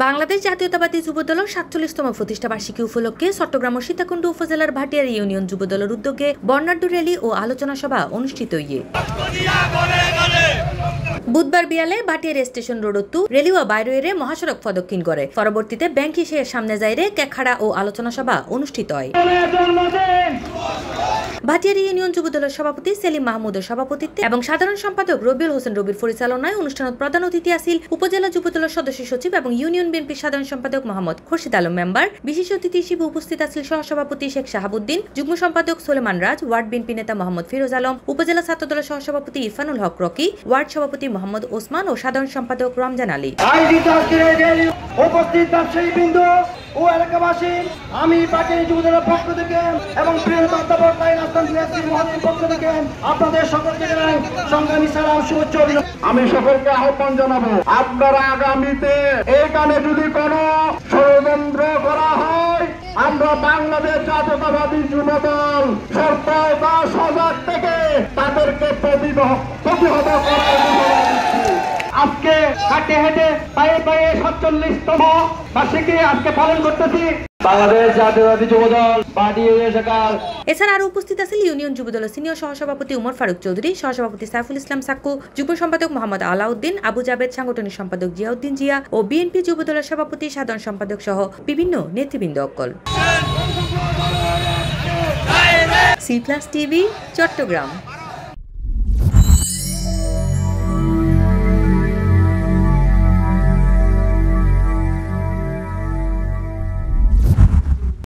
বাংলাদেশ জাতীয়তাবাদী যুবদলের ৪৭তম প্রতিষ্ঠা বার্ষিকী উপলক্ষে চট্টগ্রাম ও সীতাকুণ্ড উপজেলার ভাটিয়ারী ইউনিয়ন যুবদলের উদ্যোগে বর্ণাঢ্য র্যালি ও আলোচনা সভা অনুষ্ঠিত বুধবার বিয়ালে ভাটিয়ারী স্টেশন রোডত রেলি ও বাইরে মহাসড়ক প্রদক্ষিণ করে। পরবর্তীতে ব্যাংক হিসেবের সামনে যাইরে কেখাড়া ও আলোচনা সভা অনুষ্ঠিত হয়। ভাটিয়ারী ইউনিয়ন যুবদলের সভাপতি সেলিম মাহমুদের সভাপতিত্বে এবং সাধারণ সম্পাদক রবিউল হোসেন রবির পরিচালনায় অনুষ্ঠানত প্রধান অতিথি আছিল উপজেলা যুবদলের সদস্য সচিব এবং ইউনিয়ন বিএনপির সাধারণ সম্পাদক মোহাম্মদ খুরশিদ আলম মেম্বার। বিশেষ অতিথি হিসেবে উপস্থিত আছিল সহসভাপতি শেখ শাহাবুদ্দিন, যুগ্ম সম্পাদক সুলেমান রাজ, ওয়ার্ড বিএনপি নেতা মোহাম্মদ ফিরোজ আলম, উপজেলা ছাত্রদলের সহসভাপতি ইরফানুল হক রকি, ওয়ার্ড সভাপতি মোহাম্মদ ওসমান ও সাধারণ সম্পাদক রমজান আলী। ও এলাকাবাসী, আমি ভাটিয়ারী যুবদলের পক্ষ থেকে এবং পক্ষ থেকে আপনাদের সকলকে জানাই সংগ্রামী সালাম, শুভেচ্ছা, অভিনন্দন। আমি সকলকে আহ্বান জানাবো, আপনারা আগামীতে এখানে যদি কোনো ষড়যন্ত্র করা হয়, আমরা বাংলাদেশ জাতীয়তাবাদী যুবদল সর্বদা সজাগ থেকে তাদেরকে প্রতিহত করার আজকে হাঁটে হেঁটে পায়ে পায়ে ৪৭তম বার্ষিকী আজকে পালন করতেছি বাংলাদেশ জাতীয়তাবাদী যুবদল ভাটিয়ারী শাখার। এছাড়া আরো উপস্থিত আছেন ইউনিয়ন যুবদলের সিনিয়র সহসভাপতি উমর ফারুক চৌধুরী, সহসভাপতি সাইফুল ইসলাম সাক্কু, যুগ্ম সম্পাদক মোহাম্মদ আলাউদ্দিন, আবু জাবেদ, সাংগঠনিক সম্পাদক জিয়াউদ্দিন জিয়া ও বিএনপি যুবদলের সভাপতি, সাধারণ সম্পাদক সহ বিভিন্ন নেতৃবৃন্দ অকল। সি+ টিভি, চট্টগ্রাম।